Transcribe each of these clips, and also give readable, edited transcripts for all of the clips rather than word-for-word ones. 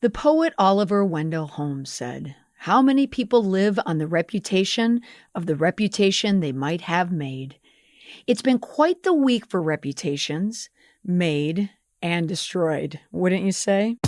The poet Oliver Wendell Holmes said, "How many people live on the reputation of the reputation they might have made?" It's been quite the week for reputations, made and destroyed, wouldn't you say?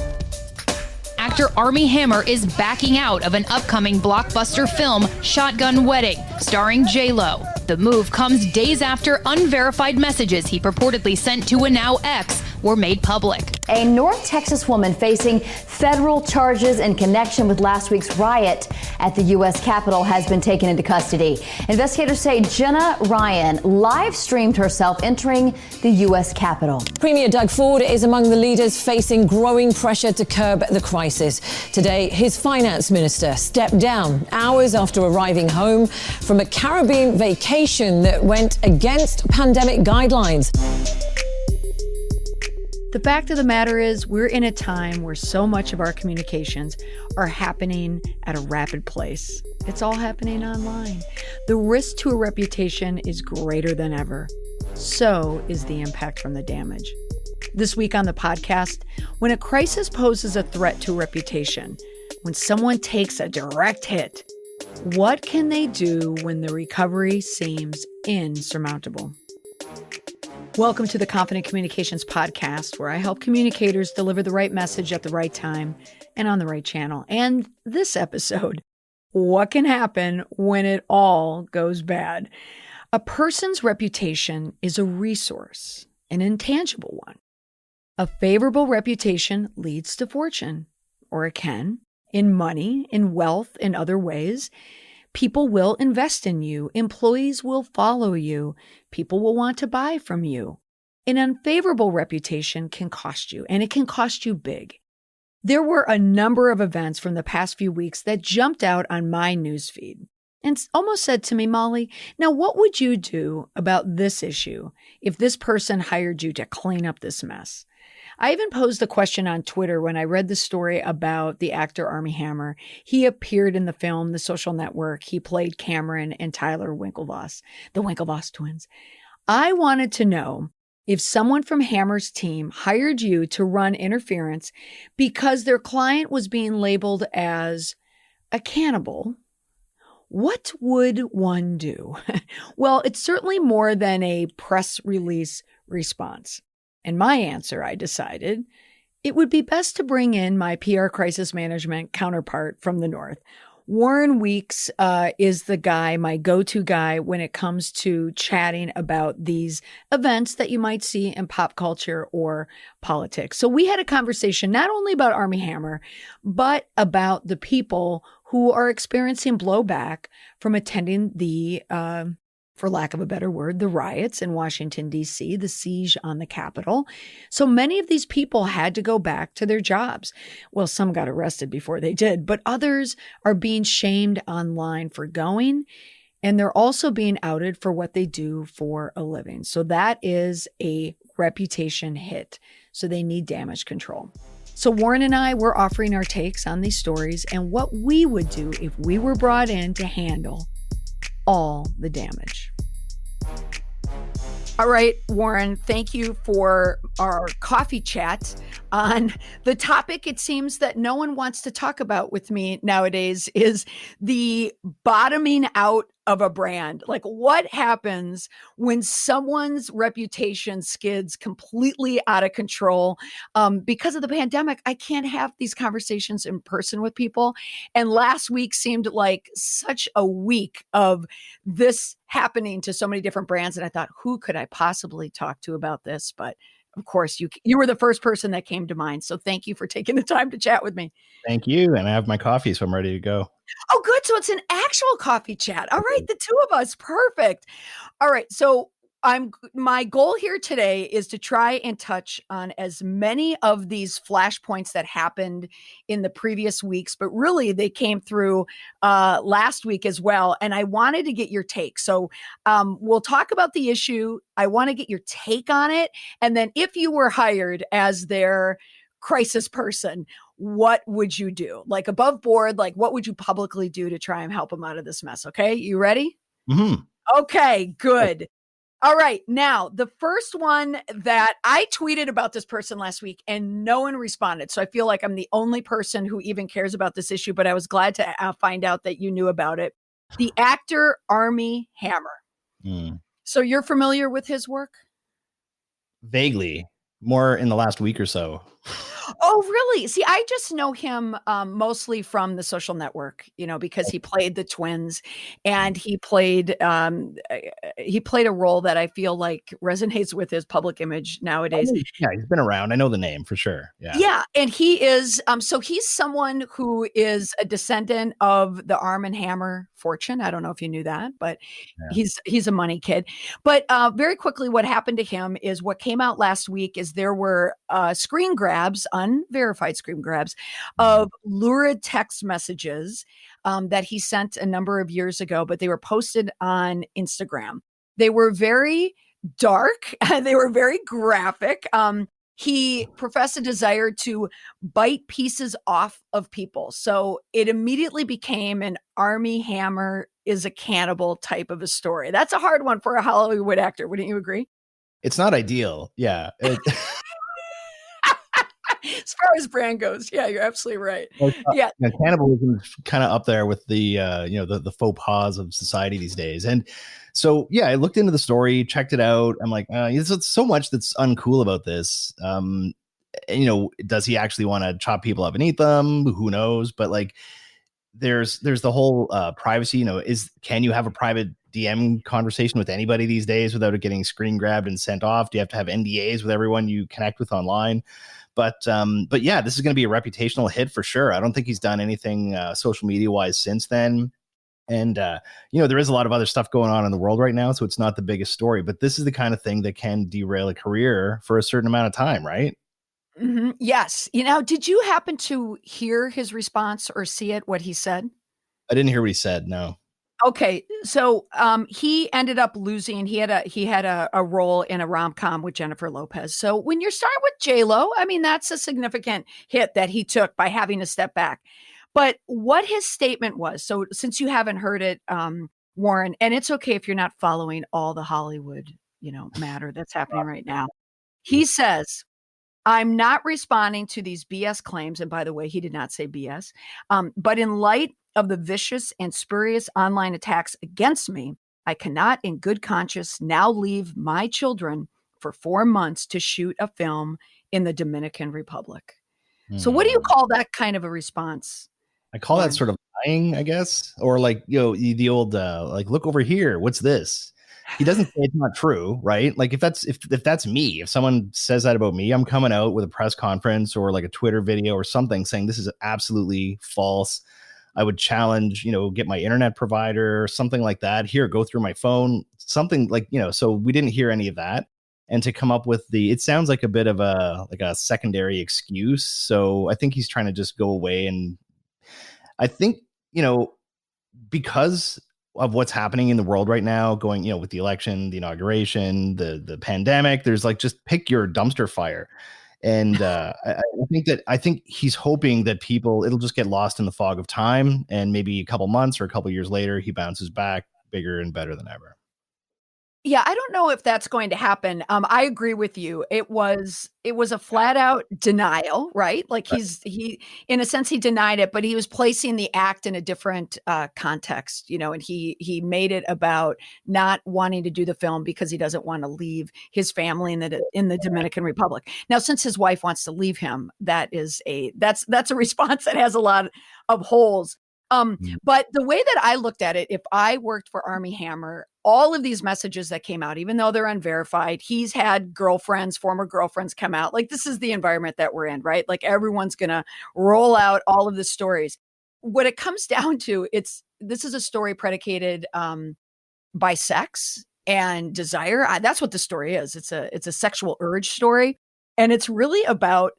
Actor Armie Hammer is backing out of an upcoming blockbuster film, Shotgun Wedding, starring J-Lo. The move comes days after unverified messages he purportedly sent to a now ex were made public. A North Texas woman facing federal charges in connection with last week's riot at the U.S. Capitol has been taken into custody. Investigators say Jenna Ryan live streamed herself entering the U.S. Capitol. Premier Doug Ford is among the leaders facing growing pressure to curb the crisis. Today, his finance minister stepped down hours after arriving home from a Caribbean vacation that went against pandemic guidelines. The fact of the matter is, we're in a time where so much of our communications are happening at a rapid pace. It's all happening online. The risk to a reputation is greater than ever. So is the impact from the damage. This week on the podcast, when a crisis poses a threat to a reputation, when someone takes a direct hit, what can they do when the recovery seems insurmountable? Welcome to the Confident Communications Podcast, where I help communicators deliver the right message at the right time and on the right channel. And this episode, what can happen when it all goes bad? A person's reputation is a resource, an intangible one. A favorable reputation leads to fortune, or it can, in money, in wealth, in other ways. People will invest in you. Employees will follow you. People will want to buy from you. An unfavorable reputation can cost you, and it can cost you big. There were a number of events from the past few weeks that jumped out on my newsfeed and almost said to me, "Molly, now what would you do about this issue if this person hired you to clean up this mess?" I even posed the question on Twitter when I read the story about the actor Armie Hammer. He appeared in the film The Social Network. He played Cameron and Tyler Winklevoss, the Winklevoss twins. I wanted to know if someone from Hammer's team hired you to run interference because their client was being labeled as a cannibal, what would one do? Well, it's certainly more than a press release response. And my answer, I decided, it would be best to bring in my PR crisis management counterpart from the North. Warren Weeks is the guy, my go-to guy when it comes to chatting about these events that you might see in pop culture or politics. So we had a conversation not only about Armie Hammer, but about the people who are experiencing blowback from attending the for lack of a better word, the riots in Washington, D.C., the siege on the Capitol. So many of these people had to go back to their jobs. Well, some got arrested before they did, but others are being shamed online for going, and they're also being outed for what they do for a living. So that is a reputation hit. So they need damage control. So Warren and I were offering our takes on these stories and what we would do if we were brought in to handle all the damage. All right, Warren, thank you for our coffee chat on the topic it seems that no one wants to talk about with me nowadays is the bottoming out of a brand. Like, what happens when someone's reputation skids completely out of control? Because of the pandemic, I can't have these conversations in person with people. And last week seemed like such a week of this happening to so many different brands. And I thought, who could I possibly talk to about this? But of course, you were the first person that came to mind. So thank you for taking the time to chat with me. Thank you. And I have my coffee, so I'm ready to go. Oh, good. So it's an actual coffee chat. All right. The two of us. Perfect. All right. So my goal here today is to try and touch on as many of these flashpoints that happened in the previous weeks, but really they came through last week as well. And I wanted to get your take. So we'll talk about the issue. I want to get your take on it. And then if you were hired as their crisis person, what would you do? Like above board, like what would you publicly do to try and help them out of this mess? Okay. You ready? Mm-hmm. Okay, good. All right. Now, the first one that I tweeted about this person last week and no one responded. So I feel like I'm the only person who even cares about this issue, but I was glad to find out that you knew about it. The actor Armie Hammer. So you're familiar with his work? Vaguely, more in the last week or so. Oh, really? See, I just know him mostly from The Social Network, because he played the twins, and he played a role that I feel like resonates with his public image nowadays. Yeah, he's been around. I know the name for sure. Yeah, and he is so he's someone who is a descendant of the Armie Hammer fortune. I don't know if you knew that, but he's a money kid. But very quickly, what happened to him is what came out last week is there were screen grabs, unverified screen grabs, of lurid text messages that he sent a number of years ago, but they were posted on Instagram. They were very dark. They were very graphic. He professed a desire to bite pieces off of people. So it immediately became an Armie Hammer is a cannibal type of a story. That's a hard one for a Hollywood actor. Wouldn't you agree? It's not ideal. Yeah. As far as brand goes, yeah, you're absolutely right. Yeah, cannibalism is kind of up there with the the faux pas of society these days. And so I looked into the story, checked it out. I'm like, there's so much that's uncool about this. Does he actually want to chop people up and eat them? Who knows? But like, there's the whole privacy. Can you have a private DM conversation with anybody these days without it getting screen grabbed and sent off? Do you have to have NDAs with everyone you connect with online? But yeah, this is going to be a reputational hit for sure. I don't think he's done anything social media wise since then. And, there is a lot of other stuff going on in the world right now, so it's not the biggest story. But this is the kind of thing that can derail a career for a certain amount of time, right? Mm-hmm. Yes. Did you happen to hear his response or see it, what he said? I didn't hear what he said, no. Okay, so he ended up losing. He had a role in a rom-com with Jennifer Lopez. So when you're starting with J-Lo, I mean, that's a significant hit that he took by having to step back. But what his statement was, so since you haven't heard it, Warren, and it's okay if you're not following all the Hollywood, matter that's happening right now. He says, I'm not responding to these BS claims. And by the way, he did not say BS. But in light of the vicious and spurious online attacks against me, I cannot in good conscience now leave my children for 4 months to shoot a film in the Dominican Republic. So what do you call that kind of a response? I call that sort of lying, I guess. Or like, the old, like, look over here. What's this? He doesn't say it's not true, right? Like if that's me, if someone says that about me, I'm coming out with a press conference or like a Twitter video or something saying this is absolutely false. I would challenge, get my internet provider or something like that. Here, go through my phone, something like, so we didn't hear any of that. And to come up with it sounds like a bit of a secondary excuse. So I think he's trying to just go away. And I think, because of what's happening in the world right now, going, with the election, the inauguration, the pandemic, there's like, just pick your dumpster fire. And I think he's hoping that it'll just get lost in the fog of time. And maybe a couple months or a couple years later, he bounces back bigger and better than ever. Yeah, I don't know if that's going to happen. I agree with you. It was a flat out denial, right? Like he in a sense he denied it, but he was placing the act in a different context, and he made it about not wanting to do the film because he doesn't want to leave his family in the Dominican Republic. Now, since his wife wants to leave him, that's a response that has a lot of holes. But the way that I looked at it, if I worked for Armie Hammer, all of these messages that came out, even though they're unverified, he's had former girlfriends come out. Like, this is the environment that we're in, right? Like, everyone's going to roll out all of the stories. What it comes down to, this is a story predicated by sex and desire. That's what the story is. It's a sexual urge story. And it's really about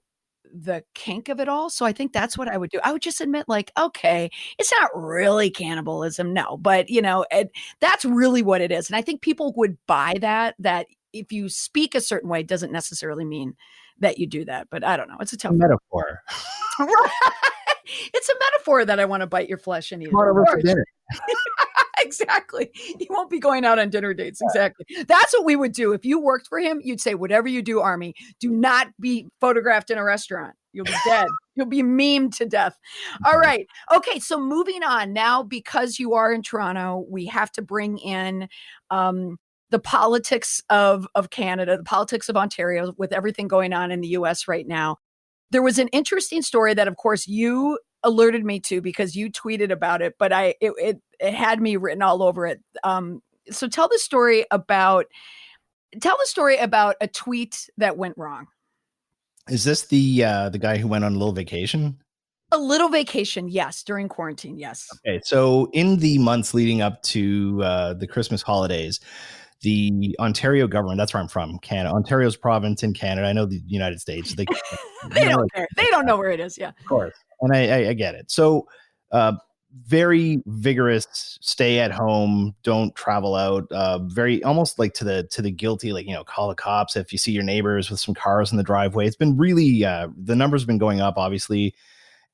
the kink of it all. So I think that's what I would do. I would just admit, like, okay, it's not really cannibalism. No, but that's really what it is. And I think people would buy that if you speak a certain way, doesn't necessarily mean that you do that. But I don't know. It's a tough metaphor. It's a metaphor that I want to bite your flesh and eat it. Over for dinner. Exactly. He won't be going out on dinner dates. Exactly. That's what we would do. If you worked for him, you'd say, whatever you do, Armie, do not be photographed in a restaurant. You'll be dead. You'll be memed to death. All right. Okay. So moving on now, because you are in Toronto, we have to bring in the politics of Canada, the politics of Ontario, with everything going on in the US right now. There was an interesting story that, of course, you alerted me to because you tweeted about it, but it had me written all over it. So tell the story about a tweet that went wrong. Is this the guy who went on a little vacation? A little vacation, yes, during quarantine, yes. Okay, so in the months leading up to the Christmas holidays, the Ontario government, that's where I'm from, Canada, Ontario's province in Canada. I know the United States. They don't care. They don't know where it is. Yeah. Of course. And I get it. So very vigorous stay at home, don't travel out, very almost like to the guilty, like, call the cops if you see your neighbors with some cars in the driveway. It's been really, the numbers have been going up, obviously.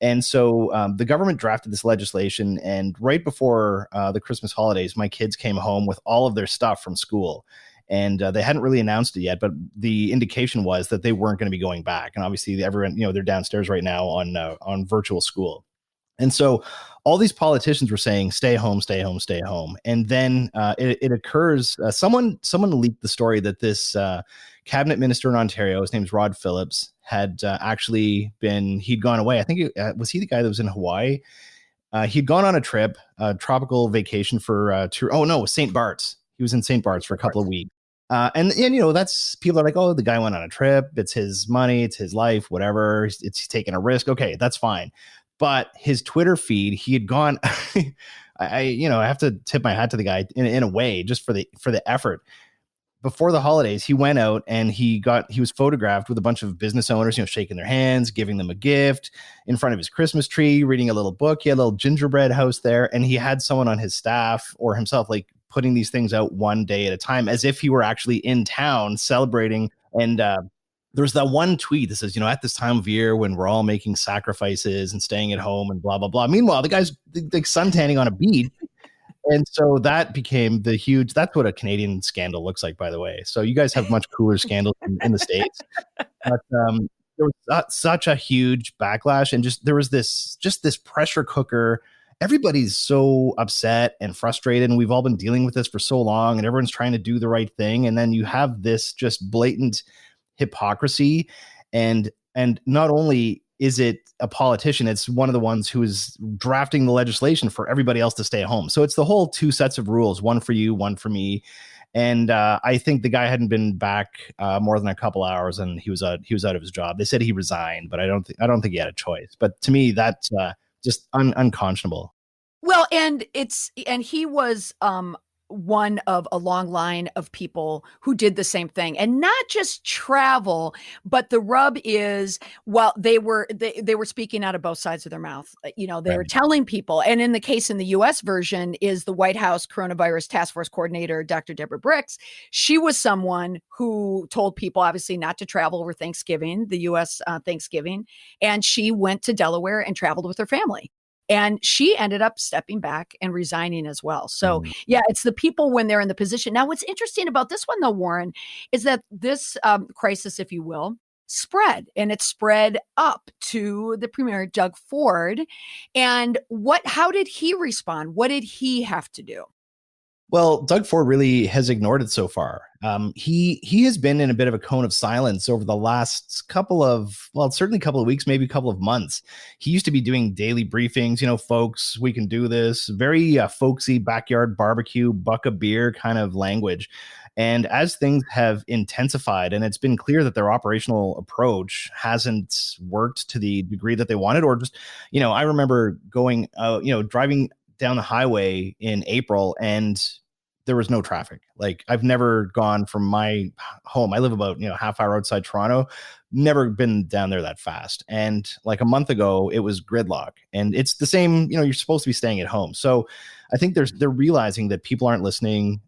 And so the government drafted this legislation, and right before the Christmas holidays, my kids came home with all of their stuff from school. And they hadn't really announced it yet, but the indication was that they weren't going to be going back. And obviously, everyone, they're downstairs right now on virtual school. And so all these politicians were saying, stay home, stay home, stay home. And then it occurs, someone leaked the story that this cabinet minister in Ontario, his name's Rod Phillips, had he'd gone away. I think was he the guy that was in Hawaii? He'd gone on a trip, a tropical vacation for St. Bart's. He was in St. Bart's for a couple of weeks. And that's, people are like, oh, the guy went on a trip. It's his money. It's his life, whatever. He's taking a risk. Okay, that's fine. But his Twitter feed, he had gone, I have to tip my hat to the guy in a way, just for the effort. Before the holidays, he went out and he was photographed with a bunch of business owners, shaking their hands, giving them a gift in front of his Christmas tree, reading a little book. He had a little gingerbread house there, and he had someone on his staff or himself, like, putting these things out one day at a time, as if he were actually in town celebrating. And there's that one tweet that says, at this time of year when we're all making sacrifices and staying at home and blah, blah, blah. Meanwhile, the guy's like suntanning on a beach. And so that became that's what a Canadian scandal looks like, by the way. So you guys have much cooler scandals in the States. But there was such a huge backlash, and there was this pressure cooker. Everybody's so upset and frustrated, and we've all been dealing with this for so long, and everyone's trying to do the right thing. And then you have this just blatant hypocrisy. And not only is it a politician, it's one of the ones who is drafting the legislation for everybody else to stay at home. So it's the whole two sets of rules, one for you, one for me. And I think the guy hadn't been back more than a couple hours, and he was out of his job. They said he resigned, but I don't think he had a choice. But to me, that's just unconscionable. Well, and he was one of a long line of people who did the same thing, and not just travel, but the rub is, well, they were speaking out of both sides of their mouth. They were telling people, and in the case in the US version is the White House Coronavirus Task Force Coordinator, Dr. Deborah Birx. She was someone who told people, obviously, not to travel over Thanksgiving, the US Thanksgiving, and she went to Delaware and traveled with her family. And she ended up stepping back and resigning as well. So, yeah, it's the people when they're in the position. Now, what's interesting about this one, though, Warren, is that this crisis, if you will, spread, and it spread up to the Premier, Doug Ford. And how did he respond? What did he have to do? Well, Doug Ford really has ignored it so far. He has been in a bit of a cone of silence over the last certainly couple of weeks, maybe a couple of months. He used to be doing daily briefings, folks, we can do this, very folksy backyard barbecue, buck a beer kind of language. And as things have intensified, and it's been clear that their operational approach hasn't worked to the degree that they wanted, or just, I remember going, driving down the highway in April, and there was no traffic. Like, I've never gone from my home. I live about, half hour outside Toronto, never been down there that fast. And like a month ago, it was gridlock, and it's the same, you're supposed to be staying at home. So I think they're realizing that people aren't listening.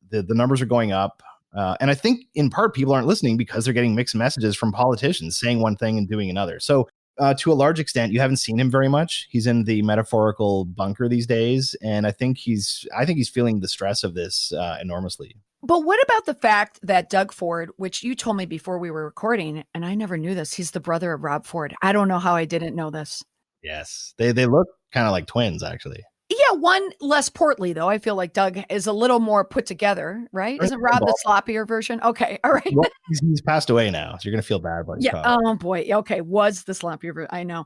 The numbers are going up. And I think in part people aren't listening because they're getting mixed messages from politicians saying one thing and doing another. So to a large extent, you haven't seen him very much. He's in the metaphorical bunker these days, and I think he's feeling the stress of this enormously. But what about the fact that Doug Ford, which you told me before we were recording, and I never knew this, he's the brother of Rob Ford. I don't know how I didn't know this. Yes, they look kind of like twins, actually. Yeah, one less portly, though. I feel like Doug is a little more put together, right? Isn't Rob the sloppier version? Okay, all right. Well, he's passed away now, so you're going to feel bad about Yeah, oh boy. Okay, was the sloppier version. I know.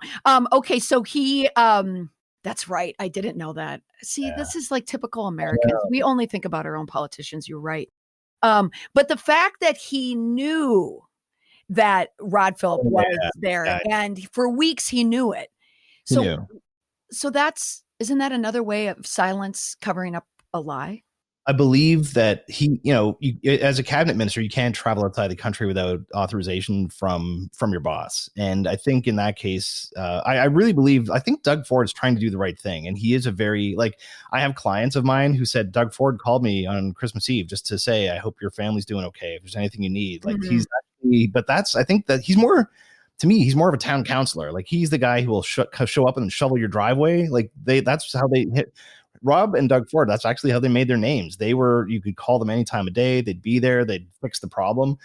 Okay, so he, that's right. I didn't know that. See, This is like typical Americans. We only think about our own politicians. You're right. But the fact that he knew that Rod Phillip was there, and for weeks he knew it. So, isn't that another way of silence covering up a lie? I believe that he, as a cabinet minister, you can't travel outside the country without authorization from your boss. And I think in that case, I think Doug Ford is trying to do the right thing. And he is I have clients of mine who said, Doug Ford called me on Christmas Eve just to say, I hope your family's doing okay. If there's anything you need, I think that he's more, to me, he's more of a town councilor. Like, he's the guy who will show up and shovel your driveway. That's how they hit. Rob and Doug Ford, that's actually how they made their names. You could call them any time of day. They'd be there. They'd fix the problem.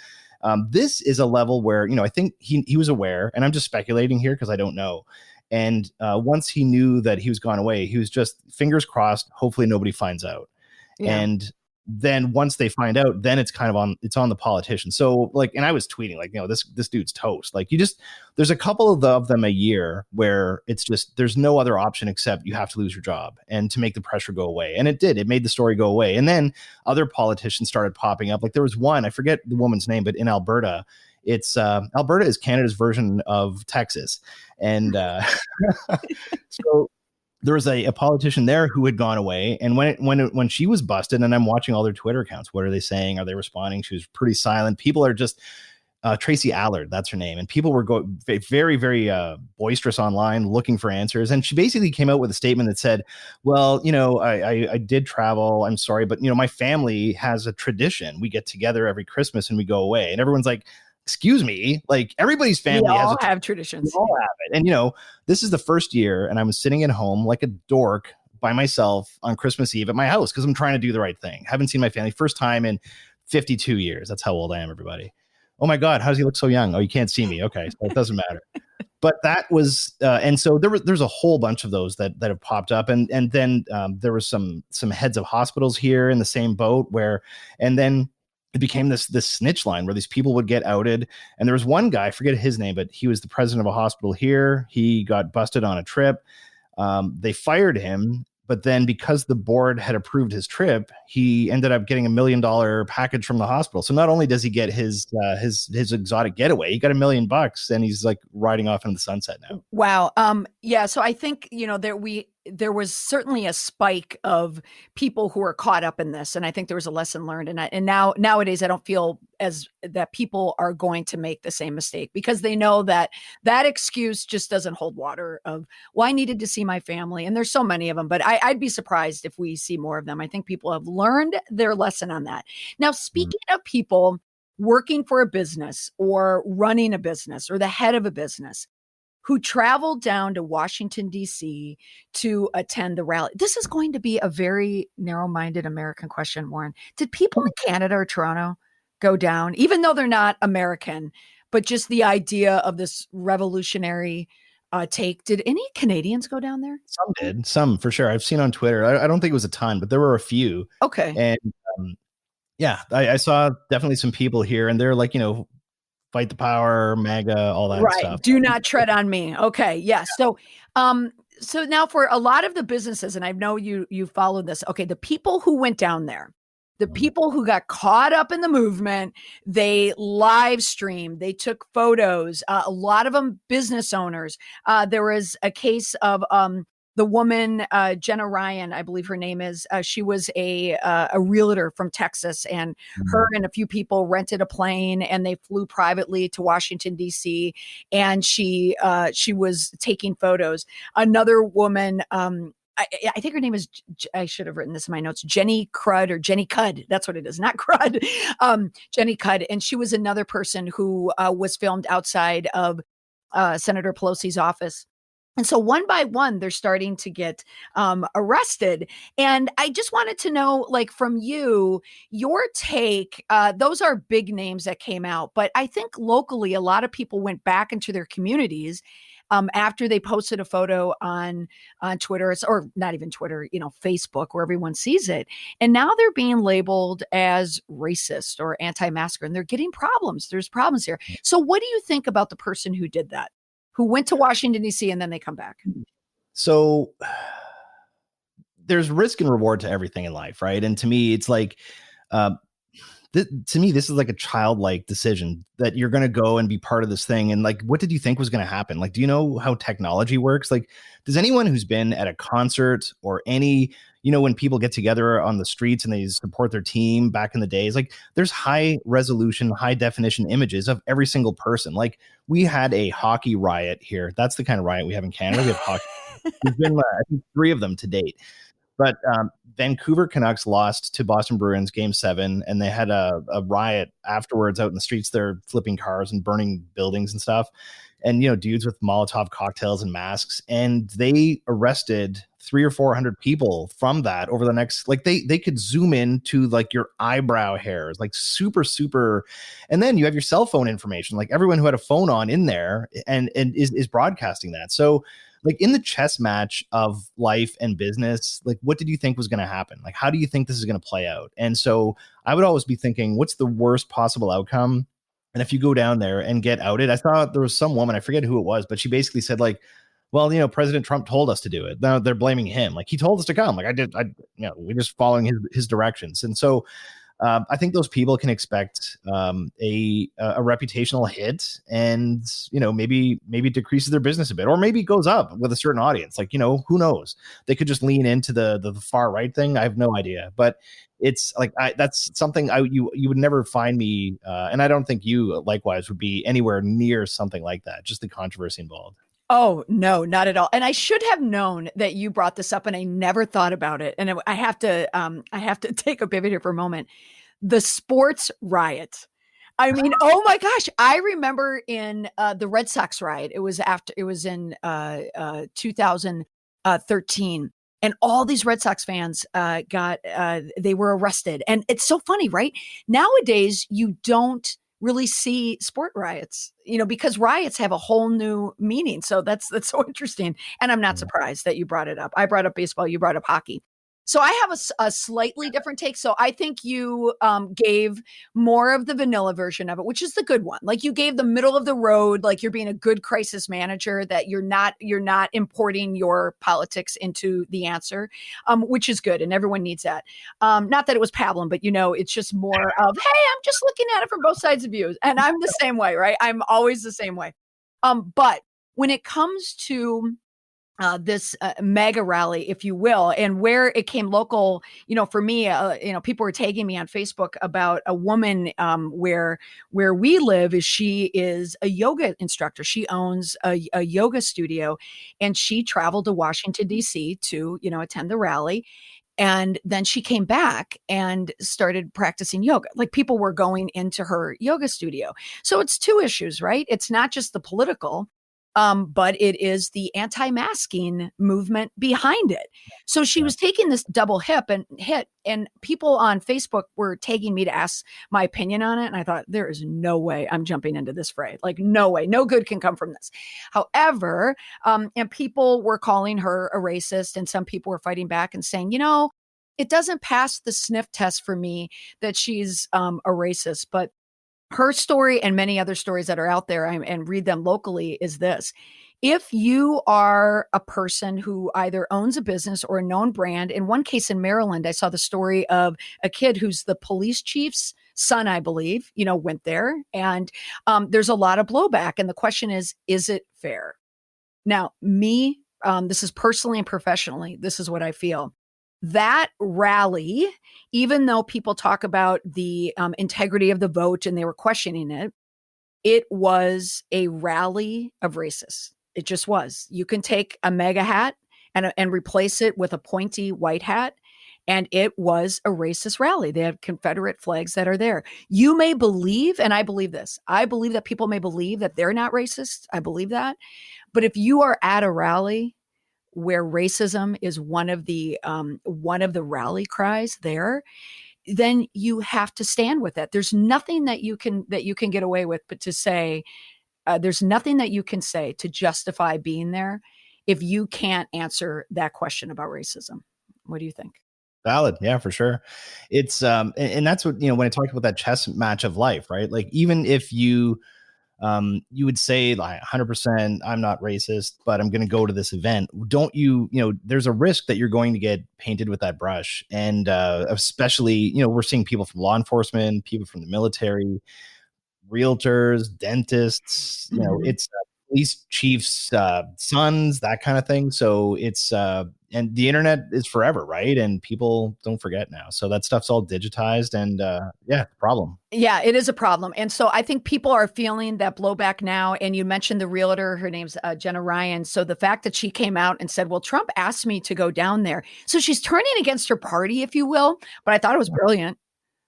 This is a level where, I think he was aware, and I'm just speculating here because I don't know. And once he knew that he was gone away, he was just fingers crossed. Hopefully nobody finds out. Yeah. And then once they find out, then it's kind of on the politician. So and I was tweeting this dude's toast. There's a couple of them a year where it's just, there's no other option except you have to lose your job and to make the pressure go away. And it made the story go away. And then other politicians started popping up. Like, there was one, I forget the woman's name, but in Alberta, it's Alberta is Canada's version of Texas. And so there was a politician there who had gone away, and when she was busted, and I'm watching all their Twitter accounts, what are they saying? Are they responding? She was pretty silent. People are just Tracy Allard, that's her name, and people were going very, very boisterous online looking for answers. And she basically came out with a statement that said, well, I did travel, I'm sorry, but my family has a tradition. We get together every Christmas and we go away. And everyone's like, excuse me, everybody's family have traditions. We all have it. And this is the first year, and I was sitting at home like a dork by myself on Christmas Eve at my house because I'm trying to do the right thing. Haven't seen my family, first time in 52 years. That's how old I am, everybody. Oh my God, how does he look so young? Oh, you can't see me. Okay, so it doesn't matter. But that was, and so there's a whole bunch of those that have popped up, and then there was some heads of hospitals here in the same boat and then it became this snitch line where these people would get outed. And there was one guy, I forget his name, but he was the president of a hospital here. He got busted on a trip. They fired him. But then because the board had approved his trip, he ended up getting $1 million package from the hospital. So not only does he get his exotic getaway, he got $1 million, and he's riding off into the sunset now. Wow. Yeah. So I think, there was certainly a spike of people who were caught up in this. And I think there was a lesson learned. And nowadays, I don't feel as that people are going to make the same mistake because they know that excuse just doesn't hold water of, well, I needed to see my family. And there's so many of them, but I'd be surprised if we see more of them. I think people have learned their lesson on that. Now, speaking of people working for a business or running a business or the head of a business, who traveled down to Washington, D.C. to attend the rally. This is going to be a very narrow-minded American question, Warren. Did people in Canada or Toronto go down, even though they're not American, but just the idea of this revolutionary take? Did any Canadians go down there? Some did, some for sure. I've seen on Twitter. I don't think it was a ton, but there were a few. Okay. And I saw definitely some people here, and they're fight the power, MAGA, all that stuff. Do not tread on me. Okay. Yes. Yeah. So now for a lot of the businesses, and I know you followed this. Okay. The people who went down there, the people who got caught up in the movement, they live streamed, they took photos, a lot of them business owners. There was a case of, the woman, Jenna Ryan, I believe her name is, she was a realtor from Texas, and her and a few people rented a plane and they flew privately to Washington, D.C. And she was taking photos. Another woman, I think her name is, I should have written this in my notes, Jenny Crud or Jenny Cud. That's what it is, not Crud. Jenny Cud. And she was another person who was filmed outside of Senator Pelosi's office. And so one by one, they're starting to get arrested. And I just wanted to know, like, from you, your take. Those are big names that came out. But I think locally, a lot of people went back into their communities after they posted a photo on Twitter, or not even Twitter, Facebook, where everyone sees it. And now they're being labeled as racist or anti-masker, and they're getting problems. There's problems here. So what do you think about the person who did that? Who went to Washington, D.C., and then they come back? So there's risk and reward to everything in life, right? And to me, it's like, to me, this is like a childlike decision that you're going to go and be part of this thing. And like, what did you think was going to happen? Like, do you know how technology works? Like, does anyone who's been at a concert or any, when people get together on the streets and they support their team back in the days, like there's high resolution, high definition images of every single person. Like we had a hockey riot here. That's the kind of riot we have in Canada. We have hockey. There's been, I think, 3 of them to date. But Vancouver Canucks lost to Boston Bruins Game 7, and they had a riot afterwards out in the streets. They're flipping cars and burning buildings and stuff. And, dudes with Molotov cocktails and masks. And they arrested 300 or 400 people from that over the next, like they could zoom in to like your eyebrow hairs, like super, super. And then you have your cell phone information, like everyone who had a phone on in there and is broadcasting that. So like in the chess match of life and business, like what did you think was going to happen? Like, how do you think this is going to play out? And so I would always be thinking, what's the worst possible outcome? And if you go down there and get outed, I thought there was some woman, I forget who it was, but she basically said like, well, President Trump told us to do it. Now they're blaming him. Like he told us to come. Like we're just following his directions. And so I think those people can expect a reputational hit, and maybe it decreases their business a bit, or maybe it goes up with a certain audience. Like who knows? They could just lean into the far right thing. I have no idea, but it's like that's something you would never find me, and I don't think you likewise would be anywhere near something like that. Just the controversy involved. Oh, no, not at all. And I should have known that you brought this up, and I never thought about it. And I have to take a pivot here for a moment. The sports riot. I mean, oh my gosh. I remember in the Red Sox riot, it was in 2013. And all these Red Sox fans they were arrested. And it's so funny, right? Nowadays, you don't really see sport riots, because riots have a whole new meaning. So that's so interesting. And I'm not surprised that you brought it up. I brought up baseball, you brought up hockey. So I have a slightly different take. So I think you gave more of the vanilla version of it, which is the good one. Like you gave the middle of the road, like you're being a good crisis manager, that you're not importing your politics into the answer, which is good. And everyone needs that. Not that it was pablum, but it's just more of, hey, I'm just looking at it from both sides of views. And I'm the same way, right? I'm always the same way. But when it comes to this mega rally, if you will, and where it came local, for me, people were tagging me on Facebook about a woman where we live. She is a yoga instructor. She owns a yoga studio, and she traveled to Washington, D.C. to, attend the rally. And then she came back and started practicing yoga. Like people were going into her yoga studio. So it's 2 issues, right? It's not just the political, but it is the anti-masking movement behind it. So she was taking this double hit, and people on Facebook were tagging me to ask my opinion on it. And I thought, there is no way I'm jumping into this fray. Like, no way, no good can come from this. However, and people were calling her a racist, and some people were fighting back and saying, it doesn't pass the sniff test for me that she's a racist. But her story and many other stories that are out there, and read them locally, is this. If you are a person who either owns a business or a known brand, in one case in Maryland, I saw the story of a kid who's the police chief's son, I believe, went there. And there's a lot of blowback. And the question is it fair? Now, me, this is personally and professionally, this is what I feel. That rally, even though people talk about the integrity of the vote and they were questioning it, it was a rally of racists. It just was. You can take a MAGA hat and replace it with a pointy white hat, And it was a racist rally. They have Confederate flags that are there. You may believe, and I believe this, I believe that people may believe that they're not racist. I believe that. But if you are at a rally where racism is one of the rally cries there, then you have to stand with it. There's nothing that you can get away with, but to say there's nothing that you can say to justify being there if you can't answer that question about racism. What do you think? Valid. Yeah, for sure. It's and that's what, when I talked about that chess match of life, right? Like, even if you would say like 100%, I'm not racist, but I'm going to go to this event. Don't you, there's a risk that you're going to get painted with that brush. And especially, we're seeing people from law enforcement, people from the military, realtors, dentists, it's police chiefs, sons, that kind of thing. So it's, and the internet is forever, right? And people don't forget now. So that stuff's all digitized, and problem. Yeah, it is a problem. And so I think people are feeling that blowback now. And you mentioned the realtor, her name's Jenna Ryan. So the fact that she came out and said, well, Trump asked me to go down there. So she's turning against her party, if you will. But I thought it was brilliant.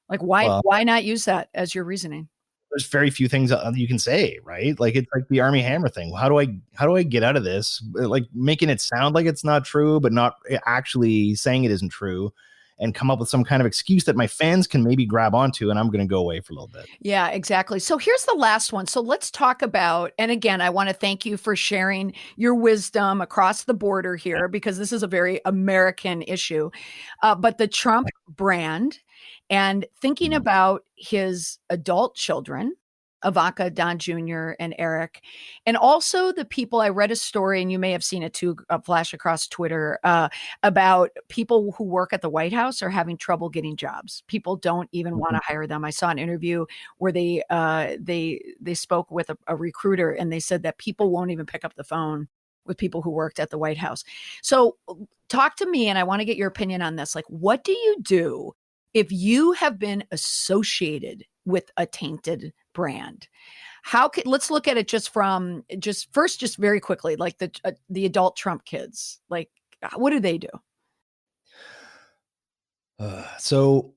Like, why not use that as your reasoning? There's very few things you can say, right? Like, it's like the Armie Hammer thing. How do I get out of this? Like, making it sound like it's not true, but not actually saying it isn't true, and come up with some kind of excuse that my fans can maybe grab onto, and I'm going to go away for a little bit. Yeah, exactly. So here's the last one. So let's talk about, and again, I want to thank you for sharing your wisdom across the border here, because this is a very American issue, but the Trump brand. And thinking about his adult children, Ivanka, Don Jr., and Eric, and also the people, I read a story, and you may have seen it too, flash across Twitter, about people who work at the White House are having trouble getting jobs. People don't even want to hire them. I saw an interview where they spoke with a recruiter, and they said that people won't even pick up the phone with people who worked at the White House. So talk to me, and I want to get your opinion on this. Like, what do you do if you have been associated with a tainted brand? Let's look at it just very quickly, like the adult Trump kids, like, what do they do? So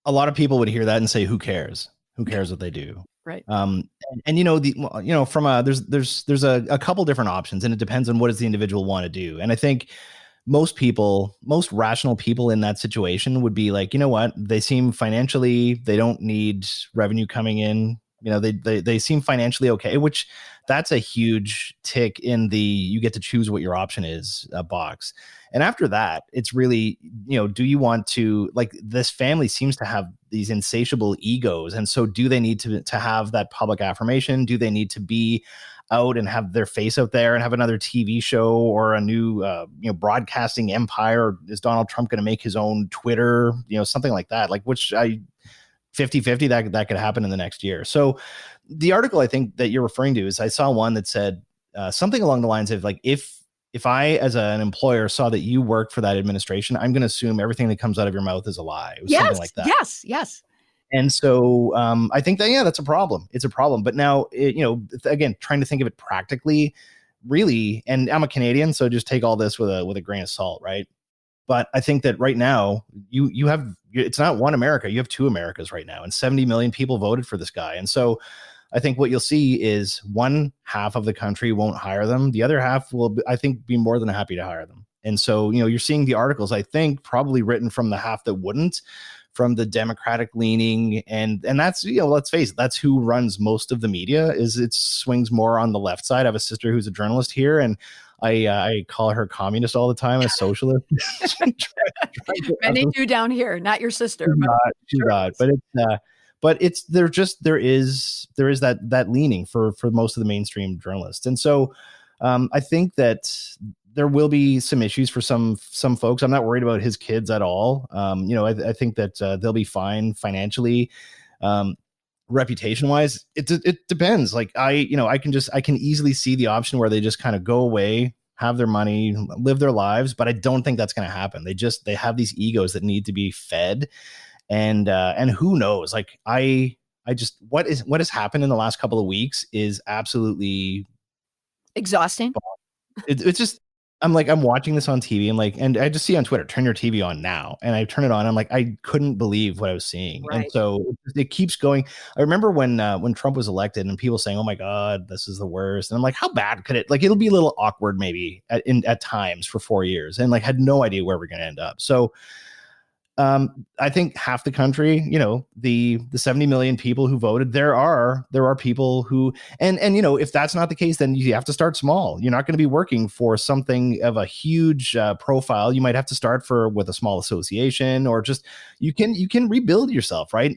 a lot of people would hear that and say, who cares? Who cares what they do? Right. From there's a couple different options, and it depends on what does the individual want to do. And I think most rational people in that situation would be like, you know what? They seem financially, they don't need revenue coming in. They seem financially okay, which that's a huge tick in the you get to choose what your option is box. And after that, it's really, do you want to, like, this family seems to have these insatiable egos. And so do they need to have that public affirmation? Do they need to be out and have their face out there and have another TV show or a new, broadcasting empire? Or is Donald Trump going to make his own Twitter, something like that? Like, which 50-50 that could happen in the next year. So the article I think that you're referring to is, I saw one that said something along the lines of like, if I, as an employer, saw that you work for that administration, I'm going to assume everything that comes out of your mouth is a lie. It was something like that. Yes. And so I think that, that's a problem. It's a problem. But now, again, trying to think of it practically, really, and I'm a Canadian, so just take all this with a grain of salt, right? But I think that right now, you have, it's not one America, you have two Americas right now, and 70 million people voted for this guy. And so I think what you'll see is one half of the country won't hire them. The other half will, I think, be more than happy to hire them. And so, you're seeing the articles, I think, probably written from the half that wouldn't, from the Democratic leaning. And that's, let's face it, that's who runs most of the media. It swings more on the left side. I have a sister who's a journalist here, and I call her communist all the time, a socialist. Many do down here, not your sister. She's not. But there is that leaning for most of the mainstream journalists. And so I think that there will be some issues for some folks. I'm not worried about his kids at all. I think that they'll be fine financially. Reputation wise, it depends. Like I can easily see the option where they just kind of go away, have their money, live their lives. But I don't think that's going to happen. They have these egos that need to be fed. And who knows? Like what has happened in the last couple of weeks is absolutely exhausting. It's just I'm watching this on TV. I'm like, and I just see on Twitter, turn your TV on now. And I turn it on. I'm like, I couldn't believe what I was seeing. Right. And so it keeps going. I remember when Trump was elected and people saying, oh my God, this is the worst. And I'm like, how bad could it, like, it'll be a little awkward maybe at times for 4 years, and like had no idea where we're going to end up. So I think half the country, the 70 million people who voted, there are people who, and if that's not the case, then you have to start small. You're not going to be working for something of a huge profile. You might have to start with a small association, or just you can rebuild yourself, right?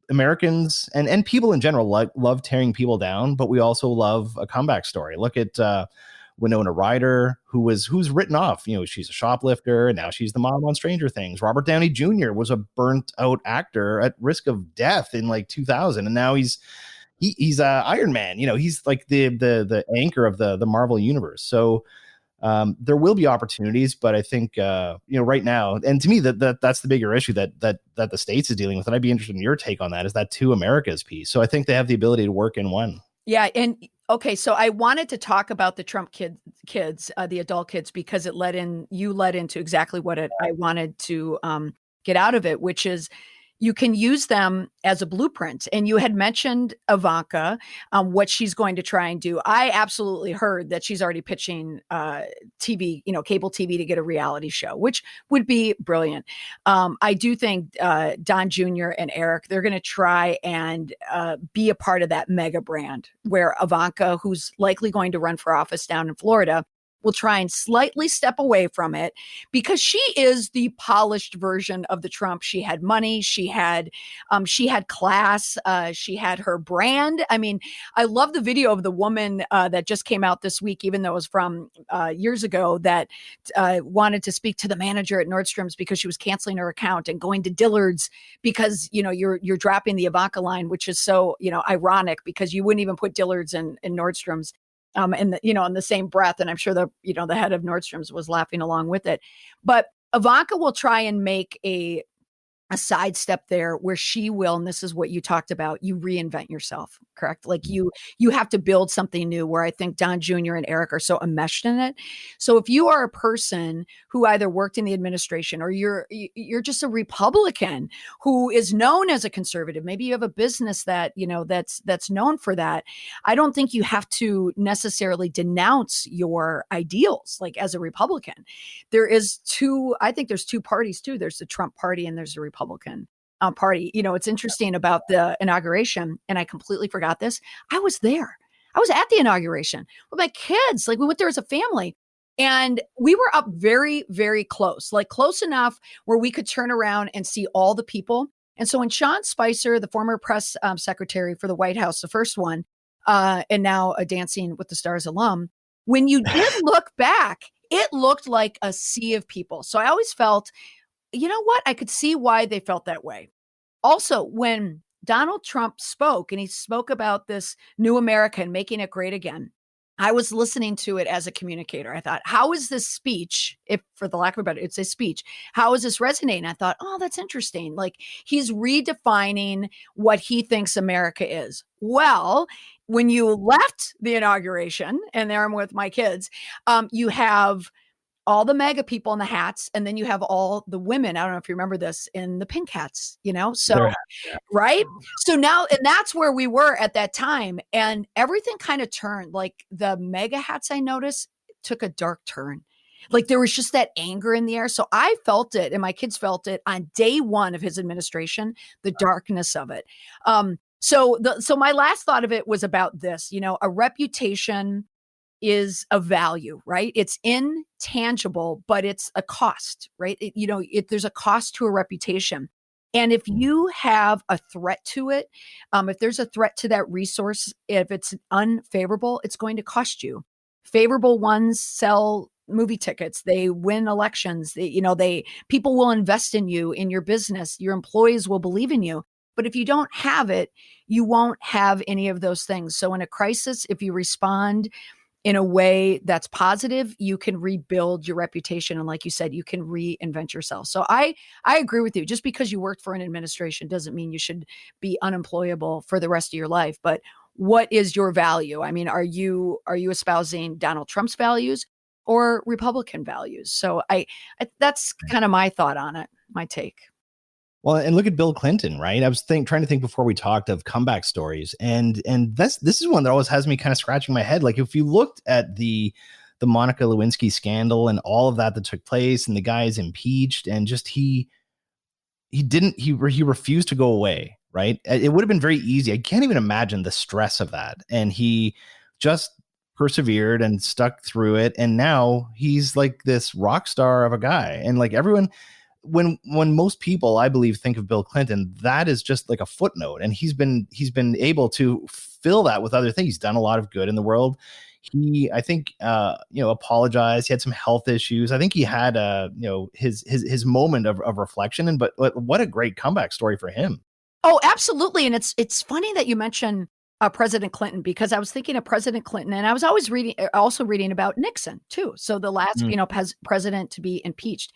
Americans and people in general love tearing people down, but we also love a comeback story. Look at Winona Ryder, who's written off. She's a shoplifter, and now she's the mom on Stranger Things. Robert Downey Jr. was a burnt out actor at risk of death in like 2000, and now he's Iron Man. He's like the anchor of the Marvel universe. So there will be opportunities, but I think right now, and to me that's the bigger issue that the States is dealing with, and I'd be interested in your take on that. Is that two Americas piece? So I think they have the ability to work in one. Yeah. And okay, so I wanted to talk about the Trump kids, the adult kids, because you led into exactly what I wanted to get out of it, which is you can use them as a blueprint. And you had mentioned Ivanka, what she's going to try and do. I absolutely heard that she's already pitching TV, cable TV, to get a reality show, which would be brilliant. I do think Don Jr. and Eric, they're going to try and be a part of that mega brand where Ivanka, who's likely going to run for office down in Florida, will try and slightly step away from it, because she is the polished version of the Trump. She had money, she had class, she had her brand. I mean, I love the video of the woman that just came out this week, even though it was from years ago, that wanted to speak to the manager at Nordstrom's because she was canceling her account and going to Dillard's because you're dropping the Ivanka line, which is so ironic, because you wouldn't even put Dillard's in Nordstrom's. In the same breath. And I'm sure the head of Nordstrom's was laughing along with it. But Ivanka will try and make a sidestep there where she will, and this is what you talked about, you reinvent yourself, correct? Like you have to build something new, where I think Don Jr. and Eric are so enmeshed in it. So if you are a person who either worked in the administration, or you're just a Republican who is known as a conservative, maybe you have a business that, that's known for that. I don't think you have to necessarily denounce your ideals, like as a Republican. I think there's two parties too. There's the Trump party and there's the Republican party. It's interesting about the inauguration, and I completely forgot this. I was there. I was at the inauguration with my kids. Like, we went there as a family, and we were up very, very close, like close enough where we could turn around and see all the people. And so when Sean Spicer, the former press secretary for the White House, the first one, and now a Dancing with the Stars alum, when you did look back, it looked like a sea of people. So I always felt, you know what? I could see why they felt that way. Also, when Donald Trump spoke, and he spoke about this new America and making it great again, I was listening to it as a communicator. I thought, how is this speech, if for the lack of a better, it's a speech, how is this resonating? I thought, oh, that's interesting. Like, he's redefining what he thinks America is. Well, when you left the inauguration, and there I'm with my kids, you have all the MAGA people in the hats, and then you have all the women, I don't know if you remember this, in the pink hats, so, right? So now, and that's where we were at that time, and everything kind of turned. Like, the MAGA hats, I noticed, took a dark turn. Like, there was just that anger in the air. So I felt it, and my kids felt it on day one of his administration, the darkness of it. So my last thought of it was about this, a reputation is a value, right? It's intangible, but it's a cost, right? There's a cost to a reputation. And if you have a threat to it, if there's a threat to that resource, if it's unfavorable, it's going to cost you. Favorable ones sell movie tickets, they win elections, people will invest in you, in your business, your employees will believe in you. But if you don't have it, you won't have any of those things. So in a crisis, if you respond in a way that's positive, you can rebuild your reputation. And like you said, you can reinvent yourself. So I agree with you. Just because you worked for an administration doesn't mean you should be unemployable for the rest of your life. But what is your value? I mean, are you espousing Donald Trump's values? or Republican values. So I that's kind of my thought on it, my take. Well, and look at Bill Clinton, right? I was trying to think before we talked of comeback stories, and this is one that always has me kind of scratching my head. Like if you looked at the Monica Lewinsky scandal and all of that took place, and the guy is impeached, and just he refused to go away, right? It would have been very easy. I can't even imagine the stress of that, and he just persevered and stuck through it, and now he's like this rock star of a guy, and like everyone. When most people, I believe, think of Bill Clinton, that is just like a footnote, and he's been able to fill that with other things. He's done a lot of good in the world. He, I think, apologized. He had some health issues. I think he had his moment of reflection. But what a great comeback story for him. Oh, absolutely. And it's funny that you mention President Clinton, because I was thinking of President Clinton, and I was always also reading about Nixon too. So the last president to be impeached.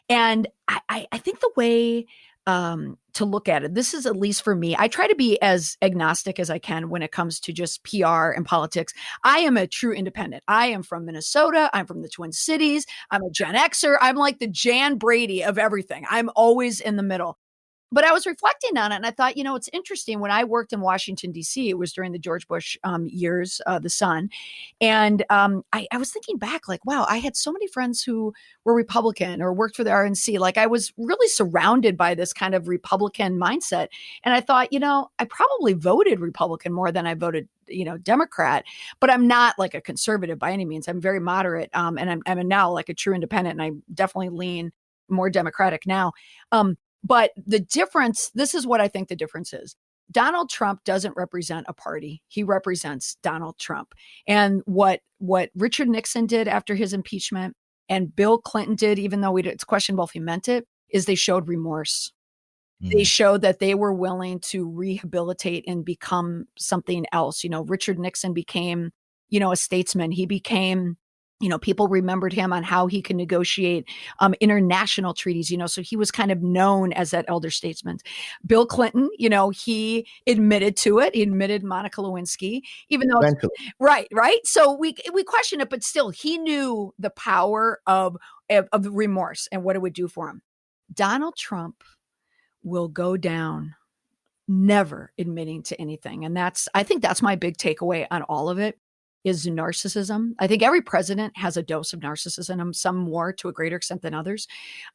And I think the way to look at it, this is, at least for me, I try to be as agnostic as I can when it comes to just PR and politics. I am a true independent. I am from Minnesota. I'm from the Twin Cities. I'm a Gen Xer. I'm like the Jan Brady of everything. I'm always in the middle. But I was reflecting on it, and I thought, it's interesting. When I worked in Washington, D.C., it was during the George Bush years, the son. And I was thinking back, like, wow, I had so many friends who were Republican or worked for the RNC. Like, I was really surrounded by this kind of Republican mindset. And I thought, I probably voted Republican more than I voted, Democrat. But I'm not like a conservative by any means. I'm very moderate. And I'm now like a true independent. And I definitely lean more Democratic now. But the difference, this is what I think the difference is. Donald Trump doesn't represent a party. He represents Donald Trump. And what Richard Nixon did after his impeachment and Bill Clinton did, even though it's questionable if he meant it, is they showed remorse. They showed that they were willing to rehabilitate and become something else. Richard Nixon became, a statesman. He became, people remembered him on how he could negotiate international treaties, so he was kind of known as that elder statesman. Bill Clinton, he admitted to it. He admitted Monica Lewinsky, even though right. So we question it, but still he knew the power of the remorse and what it would do for him. Donald Trump will go down never admitting to anything. And I think that's my big takeaway on all of it. Is narcissism. I think every president has a dose of narcissism, some more to a greater extent than others.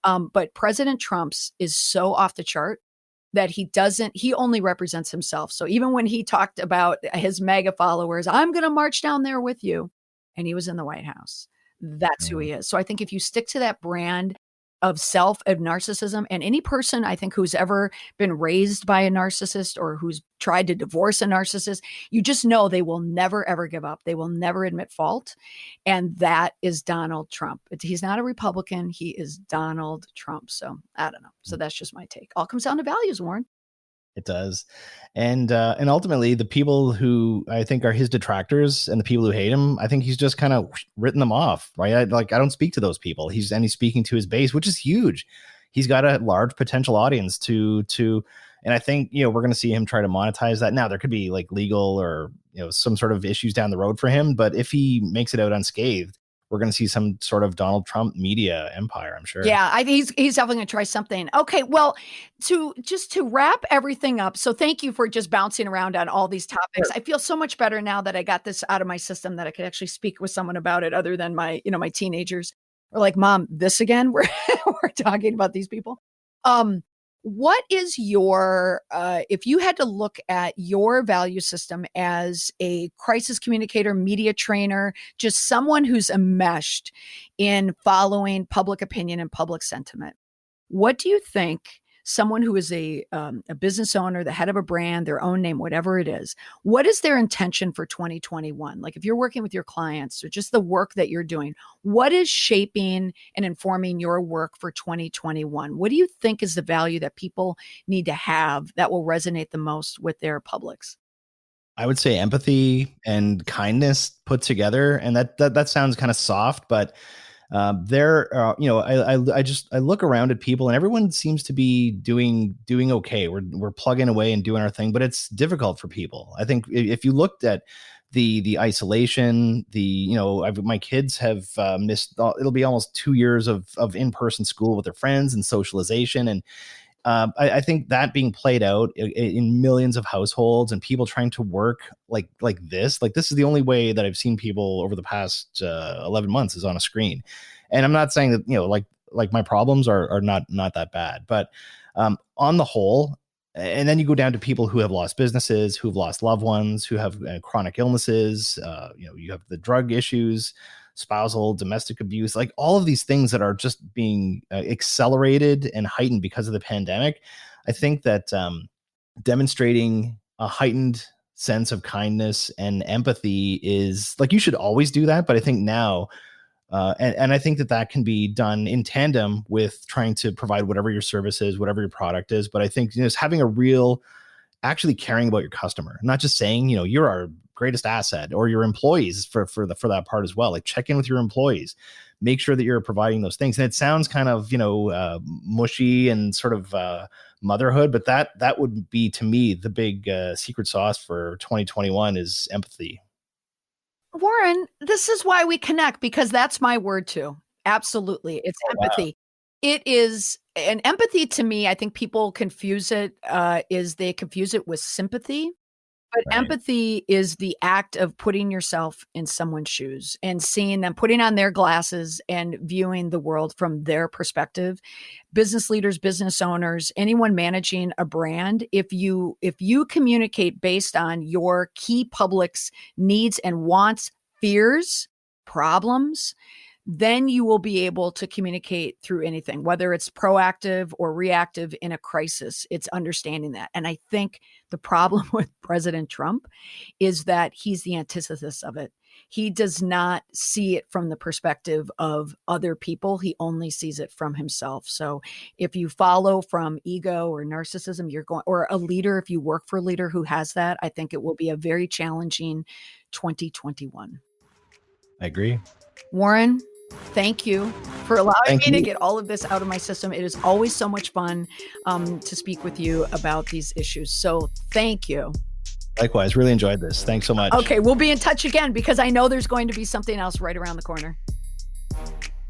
But President Trump's is so off the chart that he only represents himself. So even when he talked about his MAGA followers, I'm going to march down there with you, and he was in the White House, that's who he is. So I think if you stick to that brand of narcissism, and any person I think who's ever been raised by a narcissist or who's tried to divorce a narcissist, you just know they will never, ever give up. They will never admit fault. And that is Donald Trump. He's not a Republican. He is Donald Trump. So I don't know. So that's just my take. All comes down to values, Warren. It does. And ultimately the people who I think are his detractors and the people who hate him, I think he's just kind of written them off, right? I don't speak to those people. He's speaking to his base, which is huge. He's got a large potential audience to, and I think, we're going to see him try to monetize that. Now there could be like legal or, some sort of issues down the road for him, but if he makes it out unscathed, we're going to see some sort of Donald Trump media empire, I'm sure. Yeah, I think he's definitely going to try something. Okay, well, to wrap everything up, so thank you for just bouncing around on all these topics. Sure. I feel so much better now that I got this out of my system, that I could actually speak with someone about it other than my teenagers. Or like, Mom, this again? We're talking about these people. What is your, if you had to look at your value system as a crisis communicator, media trainer, just someone who's enmeshed in following public opinion and public sentiment, what do you think someone who is a business owner, the head of a brand, their own name, whatever it is, what is their intention for 2021? Like if you're working with your clients or just the work that you're doing, what is shaping and informing your work for 2021? What do you think is the value that people need to have that will resonate the most with their publics? I would say empathy and kindness put together. And that sounds kind of soft, but I look around at people and everyone seems to be doing okay. We're plugging away and doing our thing, but it's difficult for people. I think if you looked at the isolation, my kids have missed, it'll be almost 2 years of in-person school with their friends and socialization. And I think that being played out in millions of households and people trying to work like this is the only way that I've seen people over the past 11 months is on a screen. And I'm not saying that, like my problems are not that bad, but on the whole, and then you go down to people who have lost businesses, who've lost loved ones, who have chronic illnesses, you have the drug issues, spousal, domestic abuse, like all of these things that are just being accelerated and heightened because of the pandemic. I think that demonstrating a heightened sense of kindness and empathy is like, you should always do that. But I think now, and I think that can be done in tandem with trying to provide whatever your service is, whatever your product is. But I think just having a real, actually caring about your customer, not just saying, you're our greatest asset, or your employees for that part as well. Like, check in with your employees, make sure that you're providing those things. And it sounds kind of, mushy and sort of motherhood, but that would be, to me, the big secret sauce for 2021 is empathy. Warren, this is why we connect, because that's my word too. Absolutely. It's empathy. Wow. It is, and empathy to me, I think people confuse it, they confuse it with sympathy. But right. Empathy is the act of putting yourself in someone's shoes and seeing them, putting on their glasses and viewing the world from their perspective. Business leaders, business owners, anyone managing a brand, if you communicate based on your key public's needs and wants, fears, problems, then you will be able to communicate through anything, whether it's proactive or reactive in a crisis. It's understanding that. And I think the problem with President Trump is that he's the antithesis of it. He does not see it from the perspective of other people. He only sees it from himself. So if you follow from ego or narcissism, or a leader, if you work for a leader who has that, I think it will be a very challenging 2021. I agree. Warren, thank you for allowing me to get all of this out of my system. It is always so much fun to speak with you about these issues. So thank you. Likewise, really enjoyed this. Thanks so much. Okay, we'll be in touch again, because I know there's going to be something else right around the corner.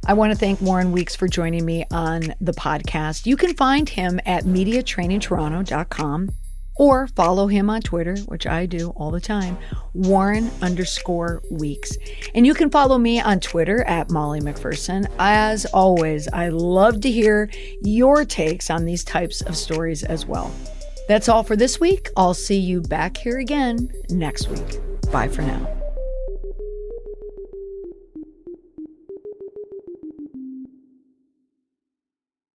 I want to thank Warren Weeks for joining me on the podcast. You can find him at mediatrainingtoronto.com. or follow him on Twitter, which I do all the time, Warren_Weeks. And you can follow me on Twitter at Molly McPherson. As always, I love to hear your takes on these types of stories as well. That's all for this week. I'll see you back here again next week. Bye for now.